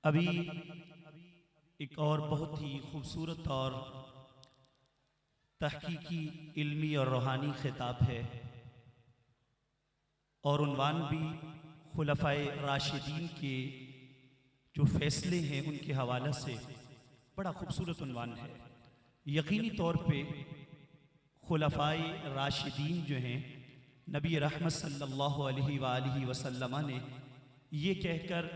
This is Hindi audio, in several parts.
अभी एक और बहुत ही खूबसूरत और तहकीकी, इल्मी और रूहानी खिताब है और उन्वान भी खुलफाए राशिदीन के जो फ़ैसले हैं उनके हवाले से बड़ा खूबसूरत उन्वान है। यकीनी तौर पे खुलफाए राशिदीन जो हैं, नबी रहमत सल्लल्लाहु अलैहि वसल्लम ने ये कहकर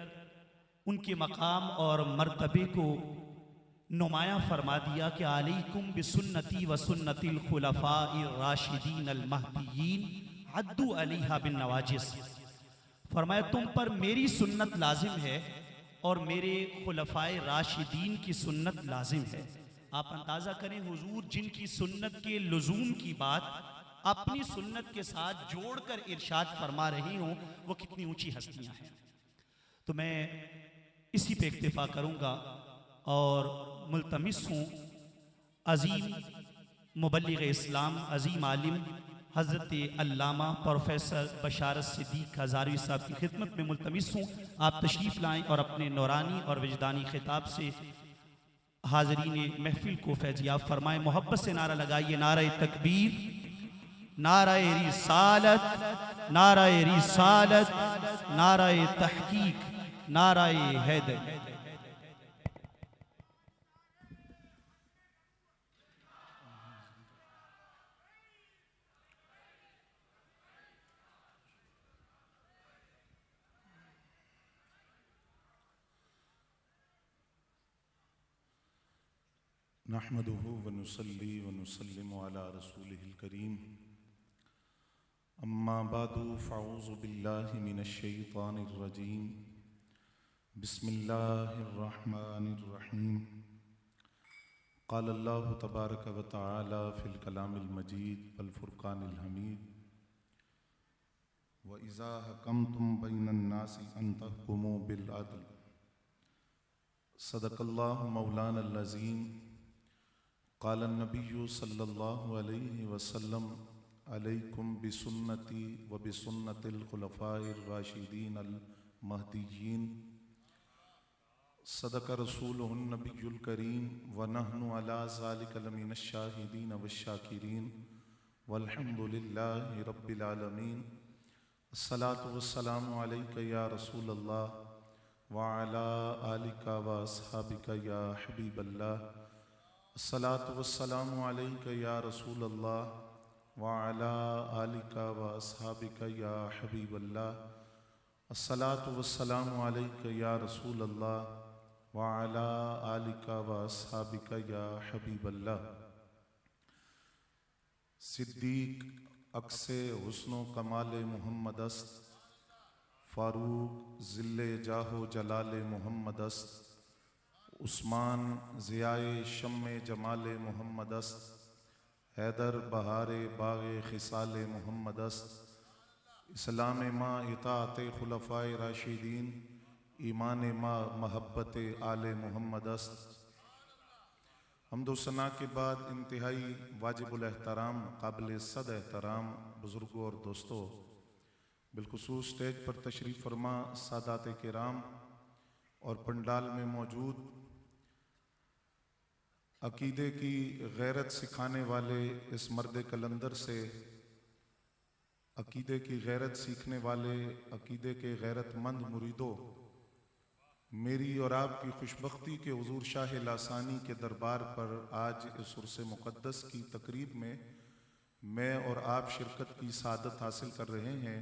उनके मकाम और मर्तबे को नुमाया फरमा दिया कि अलैकुम बिसुन्नती व सुन्नतिल खुलफाए राशिदीन अल महदीयीन अद्दू अलैहा बिन नवाजिस। फरमाया तुम पर मेरी सुन्नत लाजिम है और मेरे खुलफाए राशिदीन की सुन्नत लाजिम है। आप अंदाज़ा करें हुजूर जिनकी सुन्नत के लुजूम की बात अपनी सुन्नत के साथ जोड़कर इरशाद फरमा रही हूँ, वो कितनी ऊंची हस्तियाँ हैं। तो मैं इसी पे इक्तिफा करूँगा और मुल्तमिस हूँ अजीम मुबल्लिग इस्लाम, अजीम आलिम हज़रत अल्लामा प्रोफेसर बशारत सिद्दीक़ हज़ारवी साहब की खिदमत में मुल्तमिस हूँ आप तशरीफ़ लाएँ और अपने नौरानी और विजदानी खिताब से हाज़रीन महफिल को फैज़याब फरमाएँ। मोहब्बत से नारा लगाइए, नारा तकबीर, नारा रिसालत, नारा रिसालत, नारा तहकीक, नारा हैदर। नहमदुहु व नुसल्ली व नुसल्लिमु अला रसूलिहिल करीम। अम्मा बादु फ़अऊज़ु बिल्लाहि मिनश शैतानिर रजीम। बिस्मिल्लाहिर रहमानिर रहीम। क़ाल अल्लाहु तबारक व तआला फ़िल कलामिल मजीद वल फ़ुरक़ानिल हमीद। व इज़ा हकमतुम बैनन नासि अन तहकुमू बिल अदल। सदक़ल्लाहु मौलानल अज़ीम। क़ाल नबिय्यु सल्लल्लाहु अलैहि वसल्लम अलैकुम बिसुन्नती व बिसुन्नतिल खुलफ़ाइर राशिदीन अल महदीयीन। सदक़ रसूलुहुन नबियुल करीम व नहनु अला ज़ालिका लमिनश शाहिदीन वश्शाकिरीन वल्हम्दुलिल्लाहि रब्बिल आलमीन। अस्सलातु वस्सलामु अलैका या रसूलल्लाह व अला आलिका व अस्हाबिका या हबीबल्लाह। अस्सलातु वस्सलामु अलैका या रसूलल्लाह व अला आलिका व अस्हाबिका या हबीबल्लाह। अस्सलातु वस्सलामु अलैका या रसूलल्लाह व अला आलिका व अस्हाबिका या हबीबल्लाह। सिद्दीक अक्से हुस्नो कमाले मोहम्मद अस्त, फारूक ज़िल्ले जाहो जलाले मोहम्मद अस्त, उस्मान ज़ियाए शम्मे जमाले मोहम्मद अस्त, हैदर बहारे बाग़े खिसाले मोहम्मद अस्त। इस्लाम माँ इताअते खुलफ़ाए राशिदीन, ईमान माँ महब्बत आले मोहम्मद अस्त। हम्दो सना के बाद इंतहाई वाजिबुल एहतराम काबिल सद एहतराम बुज़ुर्गों और दोस्तों, बिलखुसूस स्टेज पर तशरीफ़ फरमा सादात किराम और पंडाल में मौजूद अकीदे की गैरत सिखाने वाले इस मर्द कलंदर से, अकीदे की गैरत सीखने वाले अकीदे के गैरतमंद मुरीदों, मेरी और आपकी खुशबख्ती के हुजूर शाह लासानी के दरबार पर आज इस उर्स मुक़द्दस की तकरीब में मैं और आप शिरकत की सादत हासिल कर रहे हैं।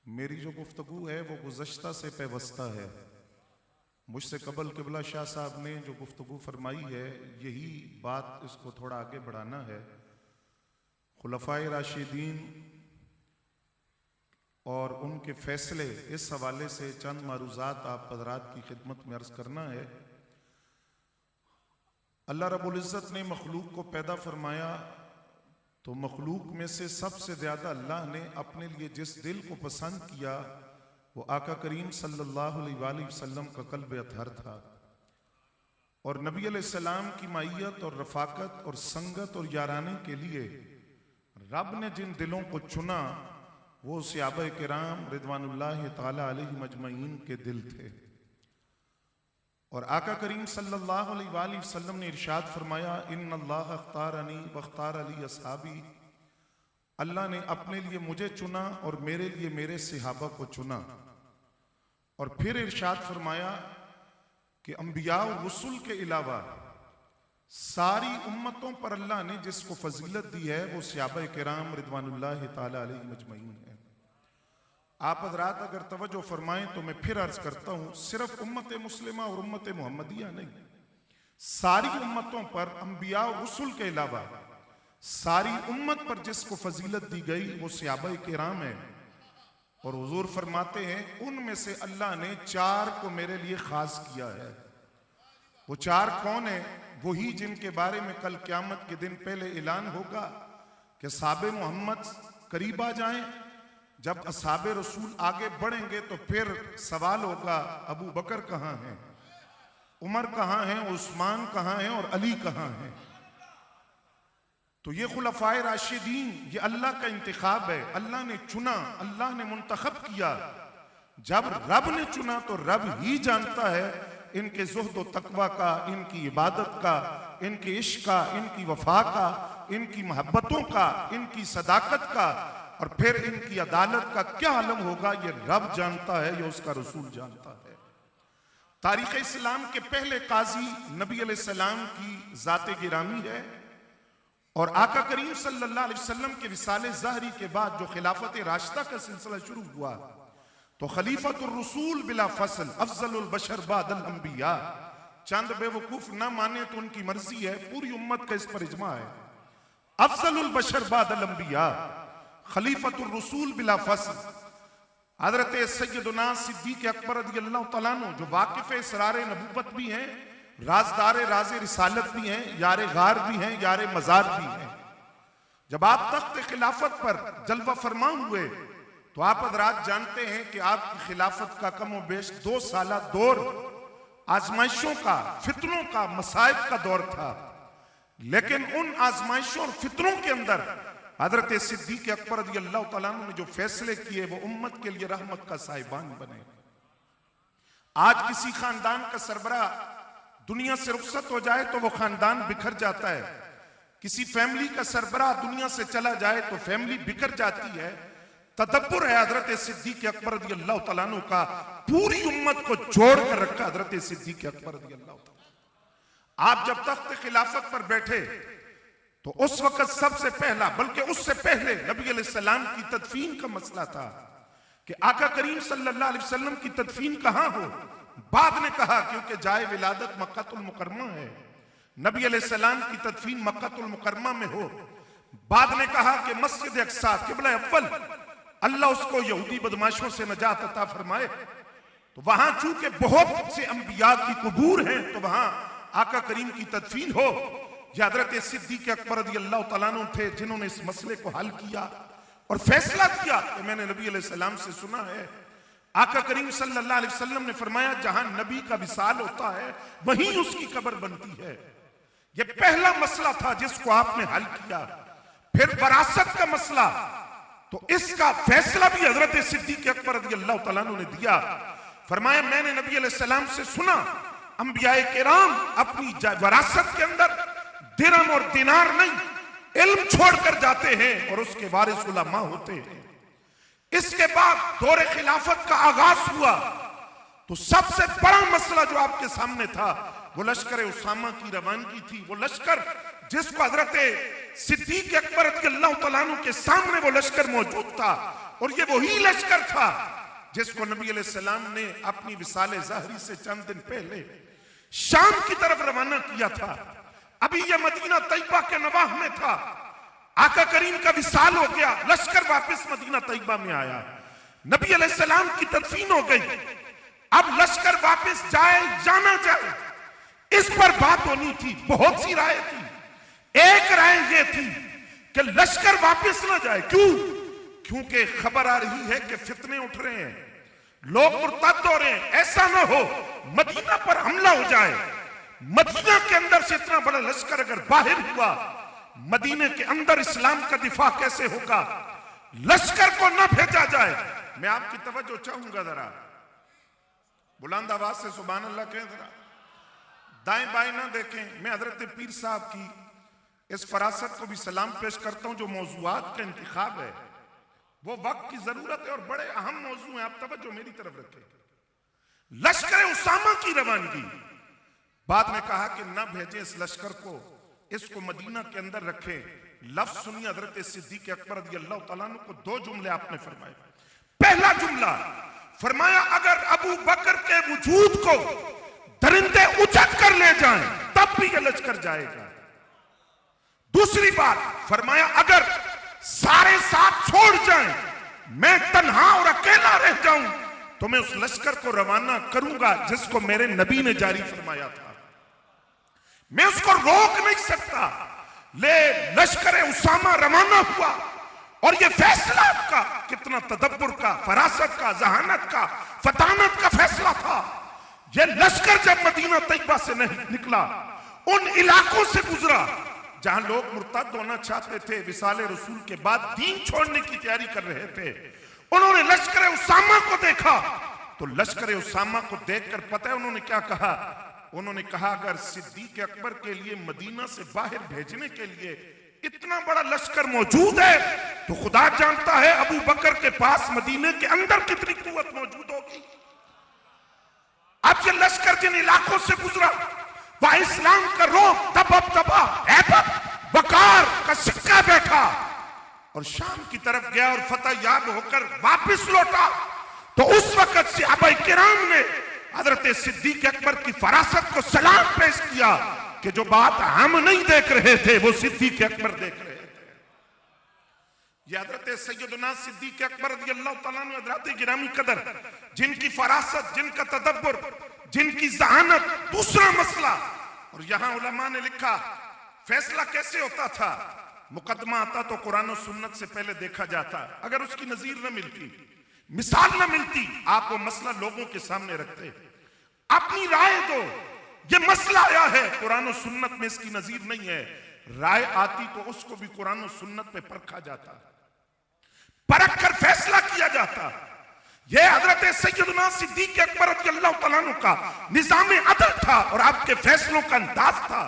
मेरी जो गुफ्तगू है वो गुज़श्ता से पैवस्ता है। मुझसे कबल क़िबला शाह साहब ने जो गुफ्तगू फरमाई है, यही बात इसको थोड़ा आगे बढ़ाना है। खुलफ़ाए राशिदीन और उनके फ़ैसले, इस हवाले से चंद मारूज़ात आप हज़रात की खिदमत में अर्ज़ करना है। अल्लाह रब्बुल इज़्ज़त ने मखलूक को पैदा फरमाया तो मखलूक में से सबसे ज़्यादा अल्लाह ने अपने लिए जिस दिल को पसंद किया वो आका करीम सल्लल्लाहु अलैहि वसल्लम का क़ल्ब अतहर था। और नबी अलैहिस्सलाम की माइयत और रफ़ाकत और संगत और यारानी के लिए रब ने जिन दिलों को चुना वो सहाबा किराम रिदवानुल्लाहि ताला अलैहिम अजमईन के दिल थे। और आका करीम सल्लल्लाहु अलैहि वसल्लम ने इरशाद फरमाया, इन्नल्लाह अख्तारनी वख्तार अली अस्हाबी, अल्लाह ने अपने लिए मुझे चुना और मेरे लिए मेरे सहाबा को चुना। और फिर इरशाद फरमाया कि अंबिया और रसूल के अलावा सारी उम्मतों पर अल्लाह ने जिसको फजीलत दी है वो सहाबा किराम रिदवानुल्लाह ताला अलैहिम अजमईन है। आप हज़रात अगर तवज्जो फरमाएं तो मैं फिर अर्ज करता हूं, सिर्फ उम्मत मुस्लिमा और उम्मत मोहम्मदिया नहीं, सारी उम्मतों पर अंबिया और रसूल के अलावा सारी उम्मत पर जिसको फजीलत दी गई वो सहाबा किराम है। और हुजूर फरमाते हैं उनमें से अल्लाह ने 4 को मेरे लिए खास किया है। वो 4 कौन है? वही जिनके बारे में कल क़यामत के दिन पहले ऐलान होगा कि साहबे मोहम्मद करीब आ जाएं। जब असहाबे रसूल आगे बढ़ेंगे तो फिर सवाल होगा, अबू बकर कहाँ हैं, उमर कहाँ हैं, उस्मान कहाँ हैं और अली कहाँ हैं। तो ये खुलफाए राशिदीन ये अल्लाह का इंतखाब है, अल्लाह ने चुना, अल्लाह ने मुंतखब किया। जब रब ने चुना तो रब ही जानता है इनके ज़ुहद व तकवा का, इनकी इबादत का, इनके इश्क का, इनकी वफा का, इनकी मोहब्बतों का, इनकी सदाकत का, और फिर इनकी अदालत का क्या आलम होगा ये रब जानता है, ये उसका रसूल जानता है। तारीख़ इस्लाम के पहले काजी नबी अलैहिस्सलाम की ज़ात गिरामी है। और आका करीम सल्लल्लाहु अलैहि वसल्लम के विसाले ज़हरी के बाद जो खिलाफत राशिदा का सिलसिला शुरू हुआ तो खलीफतुर रसूल बिला फसल अफजलुल बशर बादल अंबिया, चंद बेवकूफ ना माने तो उनकी मर्जी है, पूरी उम्मत का इस पर इजमा है। अफजलुल बशर बादल अंबिया खलीफतुर रसूल बिला फसल हजरत सैयदना सिद्दीक़ अकबर रज़ियल्लाहु तआला अन्हु जो वाकिफ़ इसरार नबूवत भी हैं, राजदार राज़े रिसालत भी हैं, यारे गार भी हैं, यारे मज़ार भी हैं। जब आप तख्त खिलाफत पर जलवा फरमा हुए तो आप हज़रात जानते हैं कि आपकी खिलाफत का कम व बेश 2 साला दौर आजमाइशों का, फितनों का, मसाइब का दौर था। लेकिन उन आजमाइशों और फितनों के अंदर हजरत सिद्दीक़ अकबर रज़ियल्लाहु तआला अन्हु ने जो फैसले किए वो उम्मत के लिए रहमत का साहिबान बने। आज किसी खानदान का सरबरा दुनिया से रुखसत हो जाए तो वो खानदान बिखर जाता है, किसी फैमिली का सरबरा दुनिया से चला जाए तो फैमिली बिखर जाती है। तदब्बुर है हजरत सिद्दीक़ अकबर रज़ियल्लाहु तआला अन्हु का, पूरी उम्मत को जोड़ कर रखा हजरत सिद्दीक़ अकबर रज़ियल्लाहु तआला। आप जब तख्त खिलाफत पर बैठे तो उस वक्त सबसे पहला, बल्कि उससे पहले नबी अलैहिस्सलाम की तदफीन का मसला था कि आका करीम सल्लल्लाहु अलैहि वसल्लम की तदफीन कहां हो। बाद ने कहा क्योंकि जाए विलादत मक्कातुल मुकर्रमा है, नबी अलैहिस्सलाम की तदफीन मक्कातुल मुकर्रमा में हो। बाद ने कहा कि मस्जिद अक्सा किबला अव्वल, अल्लाह उसको यहूदी बदमाशों से नजात अता फरमाए। तो वहां चूंकि बहुत से अंबिया की कुबूर हैं तो वहां आका करीम की तदफीन हो। हजरत सिद्दीक़ अकबर रज़ियल्लाहु तआला अन्हु थे जिन्होंने इस मसले को हल किया और फैसला किया कि मैंने नबी अलैहिस्सलाम से सुना है, आका करीम सल्लल्लाहु अलैहि वसल्लम ने फरमाया जहां नबी का विसाल होता है वहीं उसकी कब्र बनती है। यह पहला मसला था जिसको आपने हल किया। फिर वरासत का मसला, तो इसका फैसला भी हजरत सिद्दीक़ अकबर रज़ियल्लाहु तआला अन्हु ने दिया। फरमाया मैंने नबी अलैहिस्सलाम से सुना अंबियाए किराम अपनी वरासत के अंदर दिरहम और दिनार नहीं, इल्म छोड़कर जाते हैं और उसके वारिस उलमा होते हैं। इसके बाद दौरे खिलाफत का आगाज हुआ तो सबसे बड़ा मसला जो आपके सामने था वो लश्कर उसामा की रवानगी थी। वो लश्कर जिसको हजरत सिद्दीक़ अकबर रज़ियल्लाहु तआला अन्हु के सामने वो लश्कर मौजूद था, और ये वही लश्कर था जिसको नबी अलैहिस्सलाम ने अपनी विसाले ज़ाहरी से चंद दिन पहले शाम की तरफ रवाना किया था। अभी यह मदीना तैयबा के नवाह में था, आका करीम का विसाल हो गया, लश्कर वापस मदीना तैयबा में आया, नबी अलैहिस्सलाम की तदफीन हो गई। अब लश्कर वापस जाए जाना जाए इस पर बात होनी थी। बहुत सी राय थी, एक राय ये थी कि लश्कर वापस ना जाए। क्यों? क्योंकि खबर आ रही है कि फितने उठ रहे हैं, लोग मुर्तद हो रहे हैं, ऐसा ना हो मदीना पर हमला हो जाए। मदीना के अंदर से इतना बड़ा लश्कर अगर बाहर हुआ, मदीने के अंदर इस्लाम का दिफा कैसे होगा? लश्कर को ना भेजा जाए। मैं आपकी तवज्जो चाहूंगा, जरा बुलंद आवाज से सुभान अल्लाह कहें जरा। दाएं बाएं ना देखें। मैं हजरत पीर साहब की इस फरासत को भी सलाम पेश करता हूं जो मौजूआत का इंतखाब है वो वक्त की जरूरत है और बड़े अहम मौजू हैं। आप तवज्जो मेरी तरफ रखें। लश्कर उसामा की रवानगी, बाद में कहा कि ना भेजें इस लश्कर को, इसको मदीना के अंदर रखें। लफ्ज सुनिए हजरत सिद्दीक अकबर रज़ियल्लाहु तआला अन्हु को। दो जुमले आपने फरमाए। पहला जुमला फरमाया अगर अबू बकर के वजूद को दरिंदे उचक कर ले जाएं तब भी यह लश्कर जाएगा। दूसरी बात फरमाया अगर सारे साथ छोड़ जाएं, मैं तन्हा और अकेला रह जाऊं तो मैं उस लश्कर को रवाना करूंगा जिसको मेरे नबी ने जारी फरमाया था। मैं उसको रोक नहीं सकता। ले लश्कर उसामा रवाना हुआ और ये फैसला आपका कितना तदब्बुर का, फरासत का, जहानत का, फतानत का फैसला था। ये लश्कर जब मदीना तैयबा से निकला, उन इलाकों से गुजरा जहां लोग मुर्तद होना चाहते थे, विसाले रसूल के बाद दीन छोड़ने की तैयारी कर रहे थे। उन्होंने लश्कर उसामा को देखा तो लश्कर उसामा को देखकर पता है उन्होंने क्या कहा? उन्होंने कहा अगर सिद्दीक अकबर के लिए मदीना से बाहर भेजने के लिए इतना बड़ा लश्कर मौजूद है तो खुदा जानता है अबू बकर के पास मदीने के अंदर कितनी कुव्वत मौजूद होगी। अब ये लश्कर जिन इलाकों से गुजरा वह इस्लाम का रोग दबदबा ऐबत वकार का सिक्का बैठा और शाम की तरफ गया और फतह याब होकर वापस लौटा तो उस वक्त सहाबा किराम ने हजरत सिद्दीक अकबर की फरासत को सलाम पेश किया कि जो बात हम नहीं देख रहे थे वो सिद्दीक अकबर देख रहे थे। ये हजरत सैयदना सिद्दीक अकबर रज़ियल्लाहु तआला अन्हु हजरत गिरामी कदर, जिनकी फरासत, जिनका तदब्बुर, जिनकी जहानत। दूसरा मसला, और यहां उलमा ने लिखा फैसला कैसे होता था। मुकदमा आता तो कुरान और सुन्नत से पहले देखा जाता। अगर उसकी नजीर न मिलती, मिसाल न मिलती, आप वो मसला लोगों के सामने रखते, अपनी राय दो। ये मसला आया है, कुरान और सुन्नत में इसकी नजीर नहीं है। राय आती तो उसको भी कुरान और सुन्नत पे परखा जाता, परख कर फैसला किया जाता। यह हजरत सैयदना सिद्दीक अकबर रज़ियल्लाहु तआला अन्हु का निज़ाम अदल था और आपके फैसलों का अंदाज था।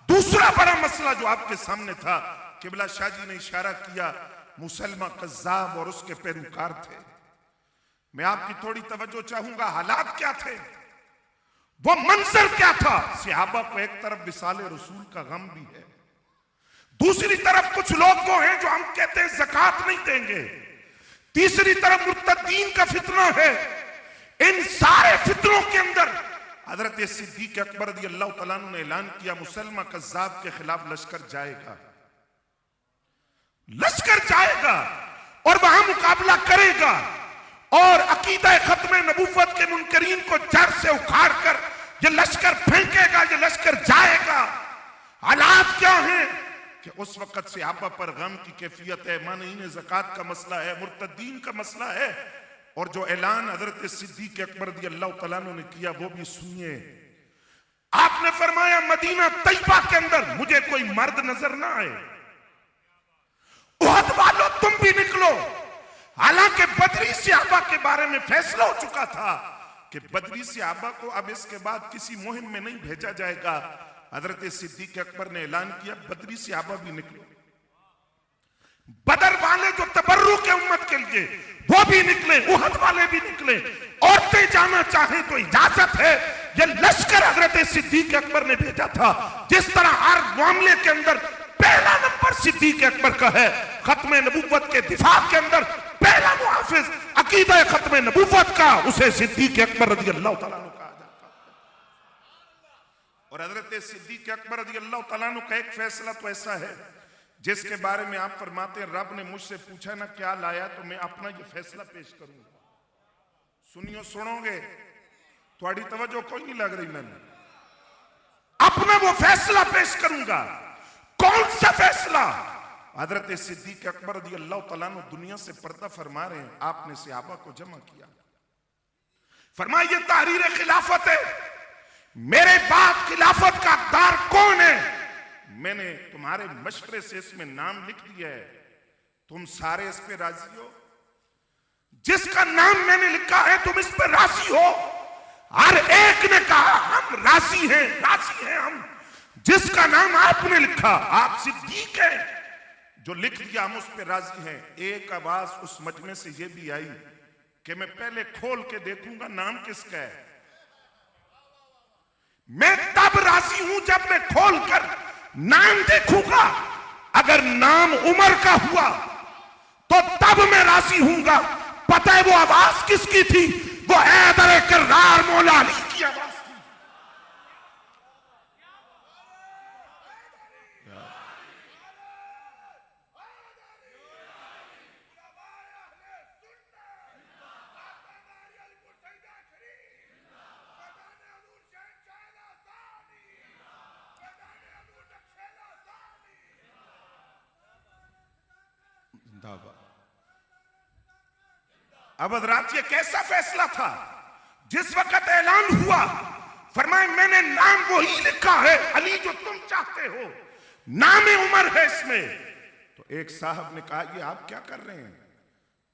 दूसरा बड़ा मसला जो आपके सामने था, किबला शाह जी ने इशारा किया, मुसलमा कज़्ज़ाब और उसके पैरोकार थे। मैं आपकी थोड़ी तवज्जो चाहूंगा, हालात क्या थे, वो मंजर क्या था। सहाबा को एक तरफ विसाले रसूल का गम भी है, दूसरी तरफ कुछ लोग वो हैं जो हम कहते हैं ज़कात नहीं देंगे, तीसरी तरफ मुर्तदीन का फितना है। इन सारे फितनों के अंदर हजरत सिद्दीक अकबर रज़ियल्लाहु तआला अन्हु ने ऐलान किया मुसलमा कज़्ज़ाब के खिलाफ लश्कर जाएगा, लश्कर जाएगा और वहां मुकाबला करेगा और अकीदा खत्म नबूवत के मुनकरीन को जड़ से उखाड़ कर ये लश्कर फेंकेगा, ये लश्कर जाएगा। हालात क्या हैं कि उस वक्त सहाबा पर गम की कैफियत है, मानीन ज़कात का मसला है, मुर्तदीन का मसला है। और जो ऐलान हजरत सिद्दीक अकबर रज़ियल्लाहु तआला अन्हु ने किया वो भी सुनिए। आपने फरमाया मदीना तैयबा के अंदर मुझे कोई मर्द नजर ना आए, उहद वालों तुम भी निकलो। हालांकि बदरी सहाबा के बारे में फैसला हो चुका था कि बदरी सहाबा को अब इसके बाद किसी मुहिम में नहीं भेजा जाएगा। हजरत सिद्दीक अकबर ने ऐलान किया बदरी सहाबा भी निकलो, बदर वाले जो तबर्रु के उम्मत के लिए वो भी निकले, उहद वाले भी निकले। औरतें जाना चाहें तो इजाजत है। ये लश्कर हजरत सिद्दीक अकबर ने भेजा था। जिस तरह हर मामले के अंदर पहला नंबर सिद्दीक अकबर का है, खत्म नबूवत के दिफा के अंदर पहला मुहाफिज अकीदा खत्म नबूवत का, उसे सिद्दीक अकबर रज़ियल्लाहु तआला अन्हु कहा जाता है। और हजरत सिद्दीक अकबर रज़ियल्लाहु तआला अन्हु का एक फैसला तो ऐसा है जिसके बारे में आप फरमाते हैं रब ने मुझसे पूछा ना क्या लाया तो मैं अपना ये फैसला पेश करूंगा। सुनियो, सुनोगे, थोड़ी तवज्जो कोई नहीं लग रही। मैंने अपना वो फैसला पेश करूंगा। कौन सा फैसला? हजरत सिद्दीक अकबर रज़ियल्लाहु तआला अन्हु दुनिया से पर्दा फरमा रहे हैं। आपने सहाबा को जमा किया, फरमाया ये तहरीर खिलाफत है, मेरे बाद खिलाफत का हकदार कौन है? मैंने तुम्हारे मशवरे से इसमें नाम लिख दिया है, तुम सारे इस पे राजी हो? जिसका नाम मैंने लिखा है तुम इस पर राजी हो? हर एक ने कहा हम राजी राजी हैं हम। जिसका नाम आपने लिखा, आप सिद्दीक हैं, जो लिख दिया हम उस पर राजी हैं। एक आवाज उस मजमे से यह भी आई कि मैं पहले खोल के देखूंगा नाम किसका है। मैं तब राजी हूं जब मैं खोलकर नाम देखूंगा। अगर नाम उमर का हुआ तो तब मैं राजी हूंगा। पता है वो आवाज किसकी थी? वो हैदर कर्रार मौला अली की आवाज थी। अब हज़रात, ये कैसा फैसला था? जिस वक्त ऐलान हुआ, फरमाए मैंने नाम वही लिखा है अली जो तुम चाहते हो, नाम उमर है इसमें। तो एक साहब ने कहा ये आप क्या कर रहे हैं?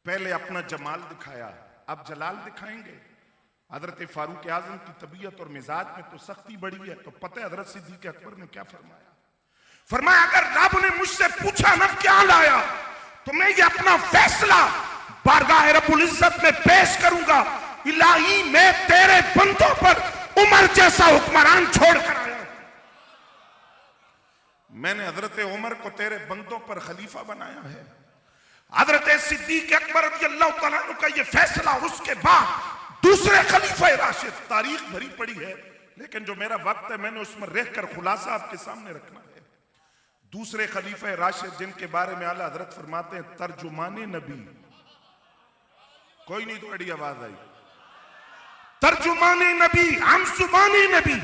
पहले अपना जमाल दिखाया, अब जलाल दिखाएंगे। हजरत फारूक आजम की तबीयत और मिजाज में तो सख्ती बढ़ी है। तो पता है हजरत सिद्दीक अकबर ने क्या फरमाया? फरमाया अगर रब ने मुझसे पूछा ना क्या लाया, तो मैं ये अपना फैसला बारगाह रब्बुल इज्जत में पेश करूंगा। इलाही मैं तेरे बंदों पर उमर जैसा हुक्मरान छोड़ कर आया। मैंने हजरत उमर को तेरे बंदों पर खलीफा बनाया है। हजरत सिद्दीक अकबर रज़ियल्लाहु तआला अन्हु का ये फैसला, उसके बाद दूसरे खलीफा राशिद, तारीख भरी पड़ी है, लेकिन जो मेरा वक्त है मैंने उसमें रहकर खुलासा आपके सामने रखना है। दूसरे खलीफा राशिद जिनके बारे में आला हजरत फरमाते हैं तर्जुमाने नबी, कोई नहीं तो बड़ी आवाज आई, तर्जुमाने नबी, हम सुबाने नबी,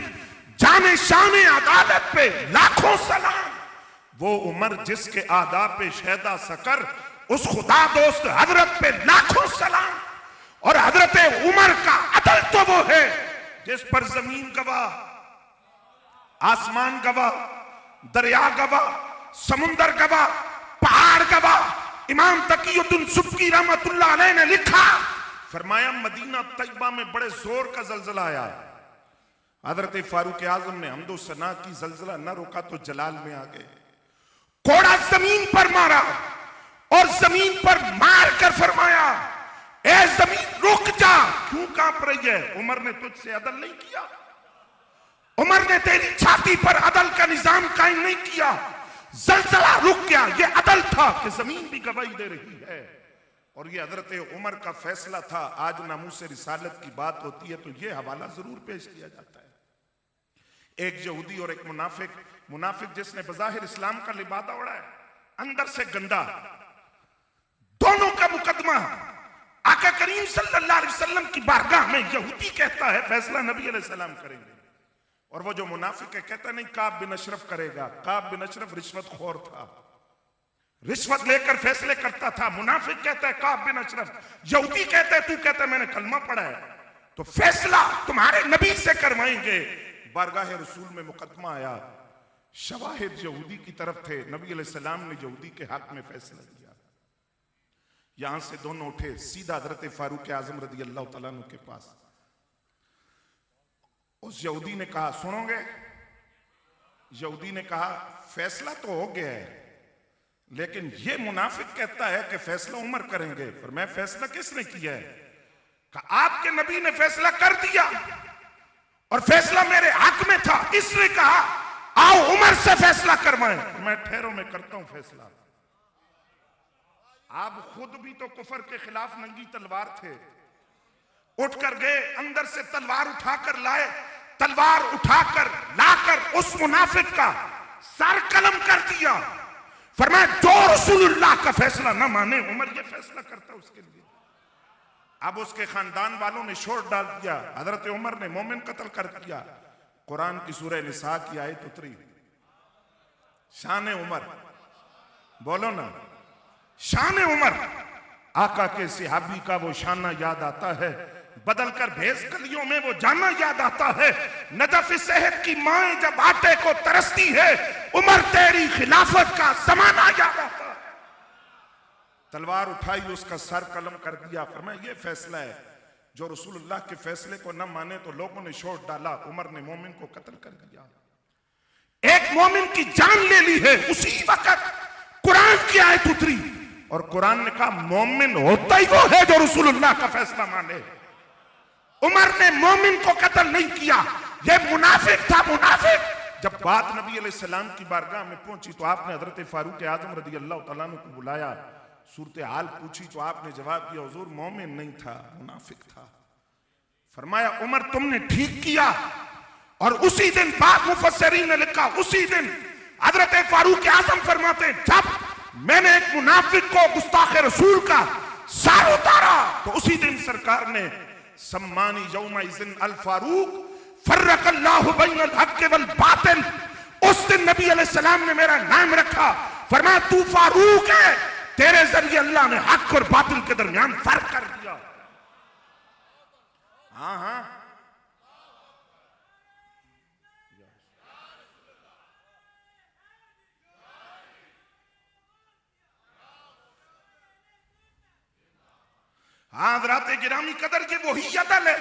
जाने शाने अदालत पे लाखों सलाम। वो उमर जिसके आदाब पे शहदा सकर, उस खुदा दोस्त हजरत पे लाखों सलाम। और हजरत उमर का अदल तो वो है जिस पर जमीन गवाह, आसमान गवाह, दरिया गवाह, समुंदर गवाह, पहाड़ गवाह। इमाम तकीयुद्दीन सुब्की रहमतुल्लाह अलैह ने लिखा, फरमाया मदीना तैयबा में बड़े जोर का जलजला आया। हजरत फारूक आजम ने हमदो सना की, जलजला न रोका तो जलाल में आ गए। कोड़ा जमीन पर मारा और जमीन पर मार कर फरमाया ए जमीन रुक जा, क्यों कांप रही है? उमर ने तुझसे अदल नहीं किया, उमर ने तेरी छाती पर अदल का निजाम कायम नहीं किया। जलजला रुक गया, ये अदल था कि जमीन भी गवाही दे रही है। और ये हजरत उमर का फैसला था। आज नामूस रिसालत की बात होती है तो ये हवाला जरूर पेश किया जाता है। एक यहूदी और एक मुनाफिक, मुनाफिक जिसने बज़ाहिर इस्लाम का लिबादा उड़ा है, अंदर से गंदा, दोनों का मुकदमा आका करीम सल्लल्लाहु अलैहि वसल्लम की बारगाह में। यहूदी कहता है फैसला नबी अलैहि सलाम करेंगे, और वो जो मुनाफिक है कहता नहीं काब बिन अशरफ करेगा। काब बिन अशरफ रिश्वतखोर था, रिश्वत लेकर फैसले करता था। मुनाफिक कहता है काब बिन अशरफ, यहूदी कहता है, तू कहता है मैंने कलमा पढ़ा है, तो फैसला तुम्हारे नबी से करवाएंगे। बारगाह रसूल में मुकदमा आया, शवाहिद यहूदी की तरफ थे, नबी अलैहिस्सलाम ने यहूदी के हक में फैसला दिया। यहां से दोनों उठे, सीधा हजरत फारूक आजम रज़ियल्लाहु तआला अन्हु के पास। उस यहूदी ने कहा सुनोगे? यहूदी ने कहा फैसला तो हो गया है, लेकिन ये मुनाफिक कहता है कि फैसला उमर करेंगे। पर मैं फैसला किसने किया है? कहा आपके नबी ने फैसला कर दिया और फैसला मेरे हक में था। इसने कहा आओ उमर से फैसला करवाएं। मैं ठहरों में करता हूं फैसला। आप खुद भी तो कुफर के खिलाफ नंगी तलवार थे, उठकर गए, अंदर से तलवार उठाकर लाए, तलवार उठाकर लाकर उस मुनाफिक का सर कलम कर दिया। फरमाया जो रसूलुल्लाह का फैसला ना माने, उमर ये फैसला करता उसके लिए। अब उसके खानदान वालों ने शोर डाल दिया, हजरत उमर ने मोमिन कत्ल कर दिया। कुरान की सूरह निसा की आयत उतरी, शान उमर, बोलो ना, शान उमर। आका के सिहाबी का वो शाना याद आता है, बदलकर भेस कलियों में वो जाना याद आता है। नजफ सेहत की माएं जब आटे को तरसती है, उमर तेरी खिलाफत का जमाना याद आता है। तलवार उठाई, उसका सर कलम कर दिया। फरमाया ये फैसला है जो रसूलुल्लाह के फैसले को न माने तो लोगों ने शोर डाला, उमर ने मोमिन को कत्ल कर दिया। एक मोमिन की जान ले ली है। उसी वक्त कुरान की आयत उतरी और कुरान ने कहा मोमिन होता ही वो है जो रसूलुल्लाह का फैसला माने। उमर ने मोमिन को कत्ल नहीं किया, ये मुनाफिक था, मुनाफिक। जब बात नबी अलैहिस्सलाम की बारगाह में पहुंची तो आपने हजरत फारूक आजम रदी अल्लाह तआला अन्हु को बुलाया, सूरत हाल पूछी तो आपने जवाब दिया हुजूर मोमिन नहीं था, मुनाफिक था। फरमाया उमर तुमने ठीक किया। और उसी दिन बाद मुफस्सिरीन ने लिखा, उसी दिन हजरत फारूक आजम फरमाते जब मैंने एक मुनाफिक को गुस्ताख रसूल का सार उतारा तो उसी दिन सरकार ने सम्मानी यौमइज़िन अल फारूक फर्रकल्लाहु बैनल हक़्क़ि वल बातिल, उस दिन नबी अलैहिस्सलाम ने मेरा नाम रखा। फरमाया तू फारूक है, तेरे जरिए अल्लाह ने हक और बातिल के दरमियान फर्क कर दिया। हाँ हाँ हाँ हज़रात गिरामी कदर, ये वही अदल है,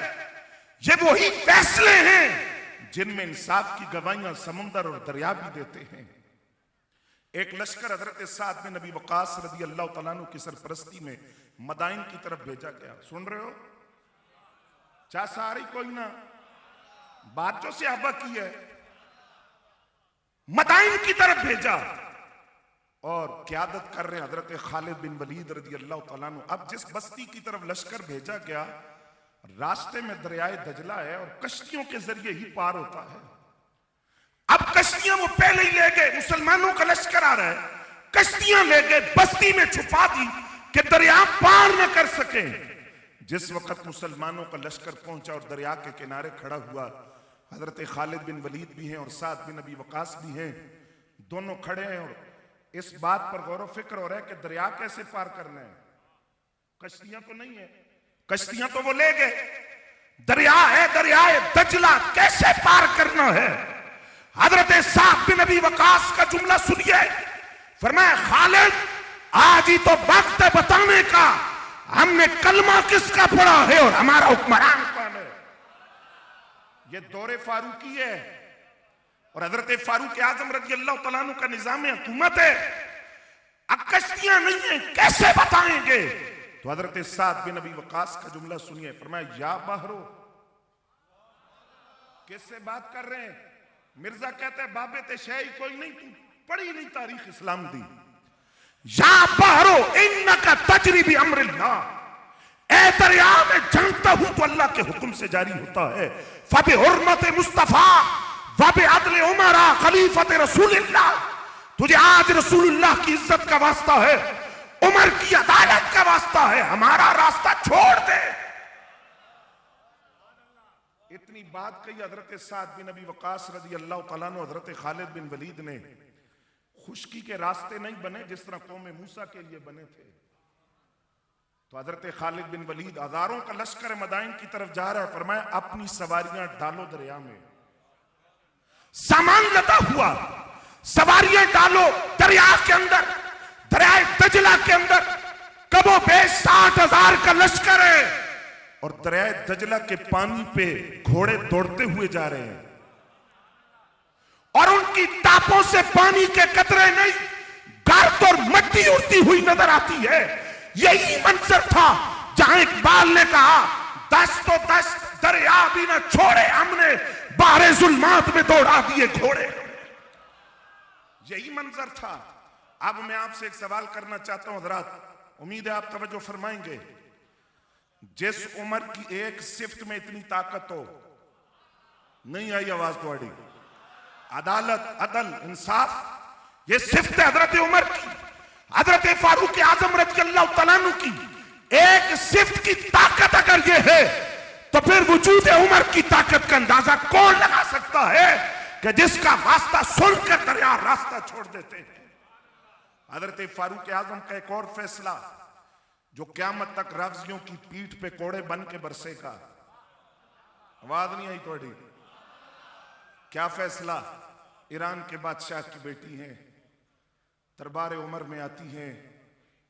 ये वही फैसले हैं जिनमें इंसाफ की गवाहियां समुंदर और दरिया भी देते हैं। एक लश्कर हजरत साद बिन नबी वकास रदी अल्लाह तआला अन्हु की सरपरस्ती में मदाइन की तरफ भेजा गया। सुन रहे हो? चाह सारी कोई ना बात जो सहाबा की है, मदाइन की तरफ भेजा और क़यादत कर रहे हजरत खालिद बिन वलीद रदी अल्लाह तआला अन्हु। अब जिस बस्ती की तरफ लश्कर भेजा गया, रास्ते में दरियाए दजला है और कश्तियों के जरिए ही पार होता है। अब कश्तियां वो पहले ही ले गए, मुसलमानों का लश्कर आ रहा है, कश्तियां ले गए, बस्ती में छुपा दी कि दरिया पार न कर सके। जिस वक्त मुसलमानों का लश्कर पहुंचा और दरिया के किनारे खड़ा हुआ, हजरत खालिद बिन वलीद भी हैं और साद बिन नबी वकास भी हैं, दोनों खड़े हैं और इस बात पर गौर व फिक्र हो रहा है कि दरिया कैसे पार करना है। कश्तियां तो नहीं है, कश्तियां तो वो ले गए, दरिया है, दरियाए दजला कैसे पार करना है। हजरत साद बिन नबी वकास का जुमला सुनिए, फरमाया खालिद आज ही तो वक्त है बताने का, हमने कलमा किसका पढ़ा है और हमारा हुक्मरान कौन है। ये दौरे फारूकी है और हजरत फारूक आजम रजी अल्लाह तआला अन्हु का निजाम हुकूमत है। अब कश्तियां नहीं है, कैसे बताएंगे। तो हजरत साद बिन नबी वकास का जुमला सुनिए, फरमाया या बहरो, किससे बात कर रहे हैं। मिर्जा कहते हैं बाबे ते शय कोई नहीं, तू पढ़ी नहीं तारीख इस्लाम दी। या बहरो इन्नका तजरी भी अम्रिल्लाह, ए दरिया में जानता हूं तो अल्लाह के हुक्म से जारी होता है। फबि हुर्मत मुस्तफा वबि अदल उमरा खलीफत रसूलिल्लाह, तुझे आज रसूलुल्लाह की इज्जत का वास्ता है, उमर की अदालत का वास्ता है, हमारा रास्ता छोड़ दे। इतनी बात कही हजरत साद बिन नबी वकास रजी अल्लाह तआला अन्हु हजरत खालिद बिन वलीद ने खुशकी के रास्ते नहीं बने जिस तरह कौम मूसा के लिए बने थे। तो हजरत खालिद बिन वलीद हजारों का लश्कर मदाइन की तरफ जा रहा है, फरमाया अपनी सवारियां डालो दरिया में, सामान लदा हुआ, सवारियां डालो दरिया के अंदर, दरिया दजला के अंदर। कबो बेश 60,000 का लश्कर है और दरिया दजला के पानी पे घोड़े दौड़ते हुए जा रहे हैं और उनकी टापों से पानी के कतरे नहीं, गर्द और मट्टी उड़ती हुई नजर आती है। यही मंजर था जहां इकबाल ने कहा दस्तो दस्त दरिया भी न छोड़े, हमने बाहरे जुल्मात में दौड़ा दिए घोड़े। यही मंजर था। अब मैं आपसे एक सवाल करना चाहता हूं हजरात, उम्मीद है आप तवज्जो फरमाएंगे। जिस उमर की एक सिफ्त में इतनी ताकत हो, नहीं आई आवाज थोड़ी, अदालत अदल इंसाफ, ये सिफ्त है हजरत उमर की, हजरत फारूक आजम रज़ी अल्लाह तआला अन्हु की। एक सिफ्त की ताकत अगर ये है तो फिर वजूद उमर की ताकत का अंदाजा कौन लगा सकता है कि जिसका वास्ता सुनकर दरिया रास्ता छोड़ देते हैं। हजरत फारूक आजम का एक और फैसला जो क्यामत तक रफ्जियों की पीठ पे कोड़े बन के बरसेगा। आवाज नहीं आई थोड़ी? क्या फैसला? ईरान के बादशाह की बेटी हैं, दरबार उमर में आती हैं,